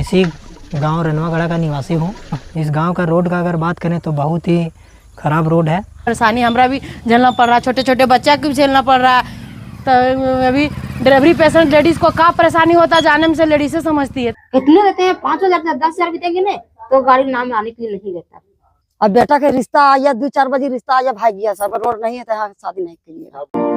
इसी गांव रनवागढ़ा का निवासी हूँ। इस गांव का रोड का अगर बात करें तो बहुत ही ख़राब रोड है। परेशानी हमरा भी झेलना पड़ रहा है, छोटे छोटे बच्चा को भी झेलना पड़ रहा है। तो अभी डिलीवरी पेशेंट लेडीज़ को क्या परेशानी होता है जाने में से लेडीज़ समझती है। कितने रहते हैं 5,000 से 10,000 भी देंगे ना तो गाड़ी नाम आने के लिए नहीं देता। अब बेटा के रिश्ता आया 2-4 बजे रिश्ता आया भाग गया सर, रोड नहीं है तो यहाँ शादी नहीं करिए।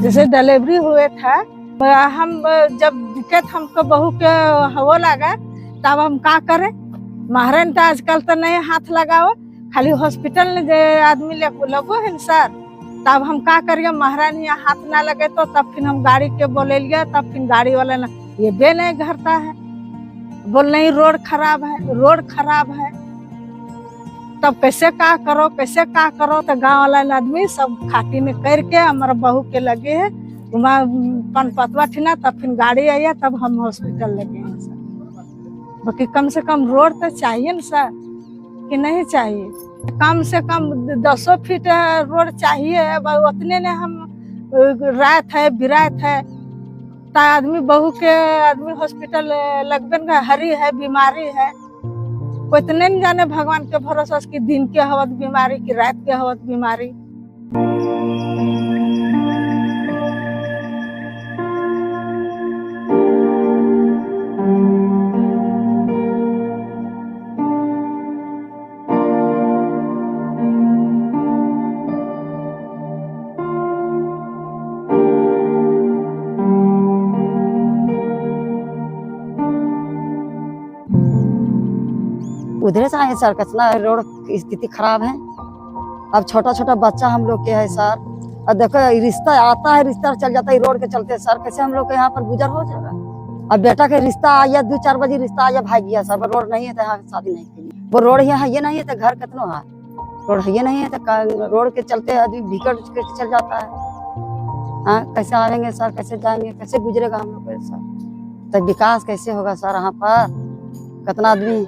जैसे डिलीवरी हुए था हम जब दिक्कत हमको बहू के हो लगा तब हम का करें। महारान तो आजकल तो नहीं हाथ लगाओ, खाली हॉस्पिटल में आदमी लगो है सर। तब हम का करिए महारान यहाँ हाथ ना लगे तो तब फिर हम गाड़ी के बोले लिया। तब फिर गाड़ी वाले ना ये बे नहीं घरता है, बोल नहीं रोड खराब है, रोड खराब है। तब कैसे का करो तो गांव वाला आदमी सब खाटी में करके हमारा बहू के लगे है वहाँ पनपतवा ठिना। तब फिर गाड़ी आई तब हम हॉस्पिटल लगे हैं सर। बाकी कम से कम रोड तो चाहिए ना सर, कि नहीं चाहिए? कम से कम 10 फीट रोड चाहिए। उतने ने हम रात है बिरात है तो आदमी बहू के आदमी हॉस्पिटल लगबे हरी है बीमारी है। कोई तो नहीं जाने भगवान के भरोसा की दिन के हवत बीमारी की रात के हवत बीमारी। उधर से आए सर, कचना रोड की स्थिति खराब है। अब छोटा छोटा बच्चा हम लोग के है सर, और देखो रिश्ता आता है रिश्ता चल जाता है रोड के चलते सर। कैसे हम लोग के यहाँ पर गुजर हो जाएगा? अब बेटा के रिश्ता आया 2-4 बजे रिश्ता आया भाग गया सर, रोड नहीं है तो यहाँ शादी नहीं करिए। वो रोड यहाँ ये नहीं है तो घर कितना है, रोड ये नहीं है तो रोड के चलते आदमी भीकर के चल जाता है। हाँ कैसे आएंगे सर, कैसे जाएंगे, कैसे गुजरेगा हम लोग सर? तो विकास कैसे होगा सर यहाँ पर? कितना आदमी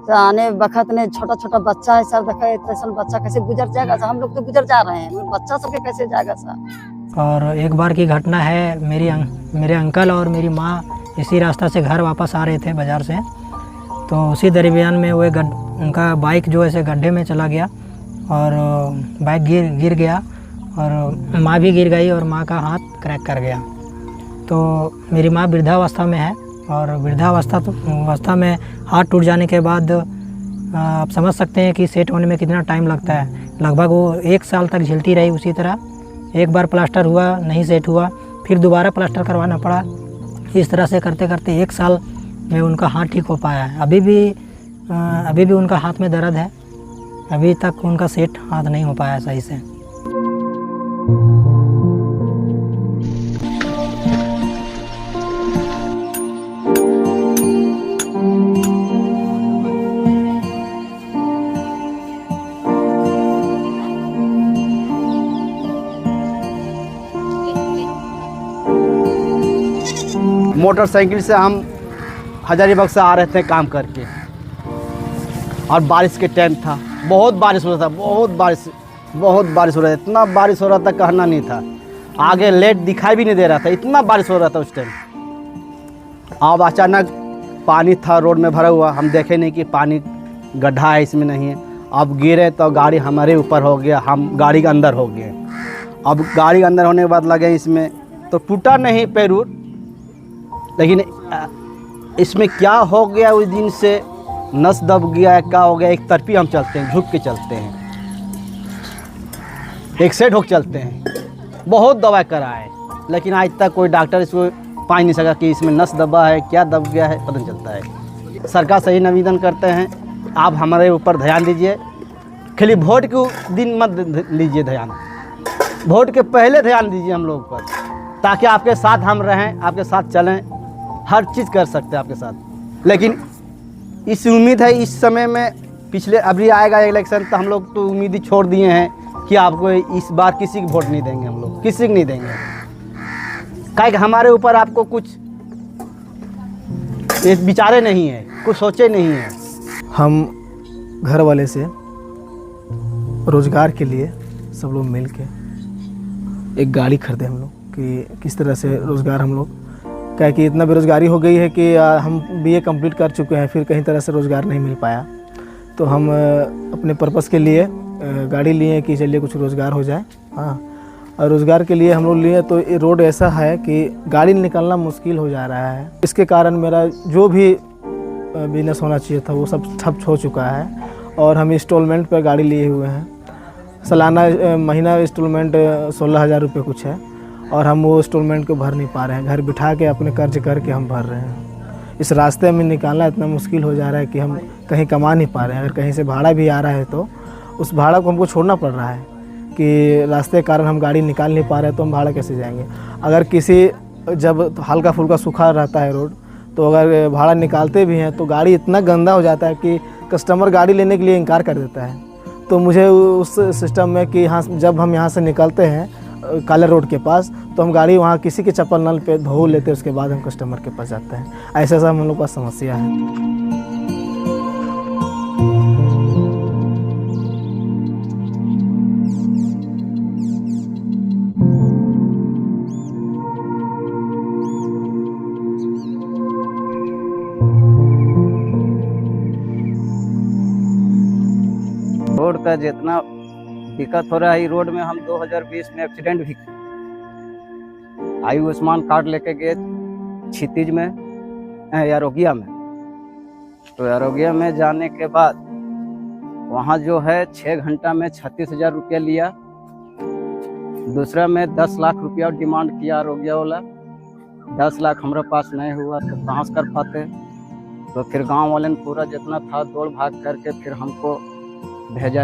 तो आने वक्त ने छोटा छोटा बच्चा है सर, देखा इतना बच्चा कैसे गुजर जाएगा सर? हम लोग तो गुजर जा रहे हैं, बच्चा सबके कैसे जाएगा सर? और एक बार की घटना है, मेरे अंकल और मेरी माँ इसी रास्ता से घर वापस आ रहे थे बाज़ार से। तो उसी दरमियान में वो उनका बाइक जो ऐसे गड्ढे में चला गया और बाइक गिर गया और माँ भी गिर गई और माँ का हाथ क्रैक कर गया। तो मेरी माँ वृद्धावस्था में है और वृद्धावस्था में हाथ टूट जाने के बाद आप समझ सकते हैं कि सेट होने में कितना टाइम लगता है। लगभग वो 1 साल तक झेलती रही उसी तरह। एक बार प्लास्टर हुआ, नहीं सेट हुआ, फिर दोबारा प्लास्टर करवाना पड़ा। इस तरह से करते करते 1 साल में उनका हाथ ठीक हो पाया है। अभी भी उनका हाथ में दर्द है, अभी तक उनका सेट हाथ नहीं हो पाया सही से। मोटरसाइकिल से हम हजारीबाग से आ रहे थे काम करके और बारिश के टाइम था, बहुत बारिश हो रहा था, बहुत बारिश हो रहा था। इतना बारिश हो रहा था कहना नहीं था, आगे लेट दिखाई भी नहीं दे रहा था, इतना बारिश हो रहा था उस टाइम। अब अचानक पानी था रोड में भरा हुआ, हम देखे नहीं कि पानी गड्ढा है इसमें नहीं है। अब गिरे तो गाड़ी हमारे ऊपर हो गया, हम गाड़ी के अंदर हो गए। अब गाड़ी के अंदर होने के बाद लगे इसमें तो टूटा नहीं पैर, लेकिन इसमें क्या हो गया उस दिन से नस दब गया, क्या हो गया। एक तरफी हम चलते हैं, झुक के चलते हैं, एक साइड होकर चलते हैं। बहुत दवा कराए लेकिन आज तक कोई डॉक्टर इसको पा नहीं सका कि इसमें नस दबा है, क्या दब गया है, पता नहीं चलता है। सरकार से ही निवेदन करते हैं, आप हमारे ऊपर ध्यान दीजिए। खाली वोट के दिन मत लीजिए ध्यान, वोट के पहले ध्यान दीजिए हम लोग पर, ताकि आपके साथ हम रहें, आपके साथ चलें, हर चीज़ कर सकते हैं आपके साथ। लेकिन इस उम्मीद है इस समय में, पिछले अभी आएगा इलेक्शन तो हम लोग तो उम्मीद ही छोड़ दिए हैं कि आपको इस बार किसी की वोट नहीं देंगे, हम लोग किसी की नहीं देंगे। काहे कि हमारे ऊपर आपको कुछ विचारे नहीं है, कुछ सोचे नहीं है। हम घर वाले से रोज़गार के लिए सब लोग मिल के एक गाड़ी खरीदे हम लोग कि किस तरह से रोज़गार हम लोग, क्या कि इतना बेरोज़गारी हो गई है कि हम बीए कंप्लीट कर चुके हैं, फिर कहीं तरह से रोज़गार नहीं मिल पाया, तो हम अपने पर्पस के लिए गाड़ी लिए कि चलिए कुछ रोज़गार हो जाए। हाँ, और रोज़गार के लिए हम लोग लिए तो ये रोड ऐसा है कि गाड़ी निकलना मुश्किल हो जा रहा है। इसके कारण मेरा जो भी बिजनेस होना चाहिए था वो सब ठप हो चुका है और हम इंस्टॉलमेंट पर गाड़ी लिए हुए हैं। सालाना महीना इंस्टॉलमेंट 16,000 रुपये कुछ है और हम वो इंस्टॉलमेंट को भर नहीं पा रहे हैं। घर बिठा के अपने कर्ज करके हम भर रहे हैं। इस रास्ते में निकालना इतना मुश्किल हो जा रहा है कि हम कहीं कमा नहीं पा रहे हैं। अगर कहीं से भाड़ा भी आ रहा है तो उस भाड़ा को हमको छोड़ना पड़ रहा है कि रास्ते के कारण हम गाड़ी निकाल नहीं पा रहे हैं, तो हम भाड़ा कैसे जाएंगे। अगर किसी जब हल्का फुल्का सूखा रहता है रोड, तो अगर भाड़ा निकालते भी हैं तो गाड़ी इतना गंदा हो जाता है कि कस्टमर गाड़ी लेने के लिए इनकार कर देता है। तो मुझे उस सिस्टम में कि यहाँ जब हम यहाँ से निकलते हैं काले रोड के पास, तो हम गाड़ी वहाँ किसी के चप्पल नल पे धो लेते हैं, उसके बाद हम कस्टमर के पास जाते हैं। ऐसा सब हम लोग का समस्या है। रोड का जितना दिक्कत हो रहा है, रोड में हम 2020 में एक्सीडेंट भी आयुष्मान कार्ड लेके गए क्षितिज में आरोग्या में, तो आरोग्या में जाने के बाद वहाँ जो है 6 घंटा में 36,000 रुपया लिया। दूसरा में 10 लाख रुपया डिमांड किया आरोग्या वाला। 10 लाख हमारे पास नहीं हुआ तो कहाँ से कर पाते। तो फिर गांव वाले ने पूरा जितना था दौड़ भाग करके फिर हमको भेजा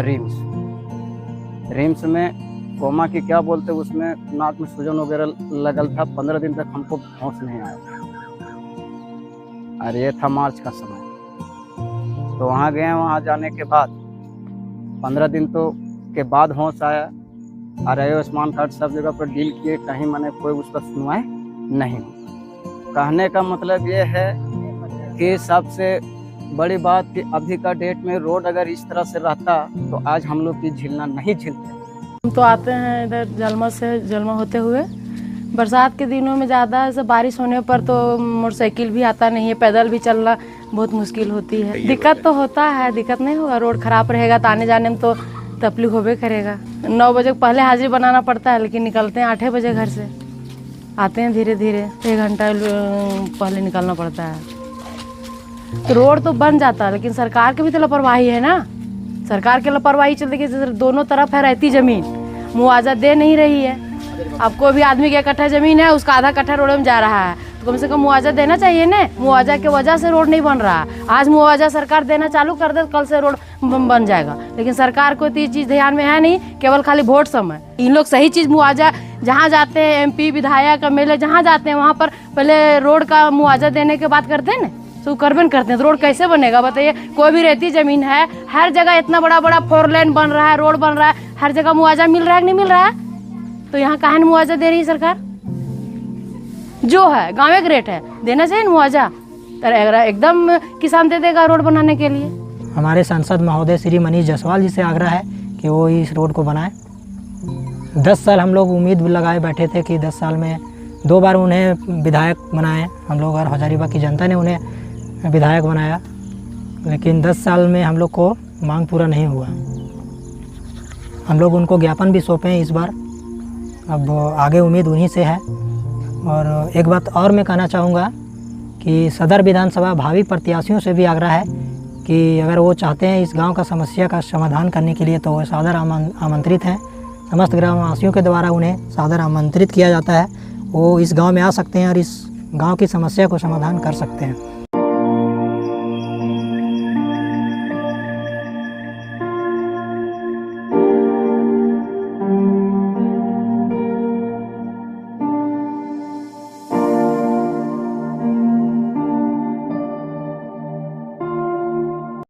रिम्स में कोमा की क्या बोलते, उसमें नाक में सूजन वगैरह लगल था। 15 दिन तक हमको होश नहीं आया और ये था मार्च का समय। तो वहाँ गए, वहाँ जाने के बाद 15 दिन तो के बाद होश आया और आयुष्मान कार्ड सब जगह पर डील किए, कहीं मैंने कोई उसका सुनवाई नहीं। कहने का मतलब ये है कि सबसे बड़ी बात कि अभी का डेट में रोड अगर इस तरह से रहता तो आज हम लोग की झेलना नहीं झेलते। हम तो आते हैं इधर जलमा होते हुए। बरसात के दिनों में ज़्यादा ऐसे बारिश होने पर तो मोटरसाइकिल भी आता नहीं है, पैदल भी चलना बहुत मुश्किल होती है। दिक्कत तो होता है, दिक्कत नहीं होगा। रोड खराब रहेगा तो आने जाने में तो तकलीफ होबे करेगा। 9 बजे पहले हाजिरी बनाना पड़ता है, लेकिन निकलते हैं 8 बजे घर से। आते हैं धीरे धीरे, 1 घंटा पहले निकलना पड़ता है। तो रोड तो बन जाता है, लेकिन सरकार की भी तो लापरवाही है ना। सरकार की लापरवाही चलती कि दोनों तरफ है रहती ज़मीन, मुआवजा दे नहीं रही है। अब कोई भी आदमी के 1 कट्ठा ज़मीन है, उसका आधा कट्ठा रोड में जा रहा है, तो कम से कम मुआवजा देना चाहिए ना। मुआवजा की वजह से रोड नहीं बन रहा। आज मुआवजा सरकार देना चालू कर दे, कल से रोड बन जाएगा। लेकिन सरकार को तो ये चीज़ ध्यान में है नहीं, केवल खाली वोट समय। इन लोग सही चीज़ मुआवजा जहाँ जाते हैं, MP विधायक MLA जहाँ जाते हैं वहाँ पर पहले रोड का मुआवजा देने के बात करते हैं ना, तो करबन करते हैं। तो रोड कैसे बनेगा बताइए। कोई भी रहती ज़मीन है, हर जगह इतना बड़ा बड़ा 4 लेन बन रहा है, रोड बन रहा है, हर जगह मुआवजा मिल रहा है कि नहीं मिल रहा है। तो यहाँ कहाँ मुआवजा दे रही है सरकार। जो है गाँव के रेट है, देना चाहिए मुआवजा। एकदम किसान दे देगा रोड बनाने के लिए। हमारे सांसद महोदय श्री मनीष जायसवाल जी से आग्रह है कि वो इस रोड को बनाएं। 10 साल हम लोग उम्मीद लगाए बैठे थे कि 10 साल में 2 बार उन्हें विधायक बनाए हम लोग, और हजारीबाग की जनता ने उन्हें विधायक बनाया, लेकिन 10 साल में हम लोग को मांग पूरा नहीं हुआ। हम लोग उनको ज्ञापन भी सौंपे हैं इस बार। अब आगे उम्मीद उन्हीं से है। और एक बात और मैं कहना चाहूँगा कि सदर विधानसभा भावी प्रत्याशियों से भी आग्रह है कि अगर वो चाहते हैं इस गांव का समस्या का समाधान करने के लिए, तो वो सादर आमंत्रित हैं। समस्त ग्रामवासियों के द्वारा उन्हें सादर आमंत्रित किया जाता है। वो इस गांव में आ सकते हैं और इस गांव की समस्या को समाधान कर सकते हैं।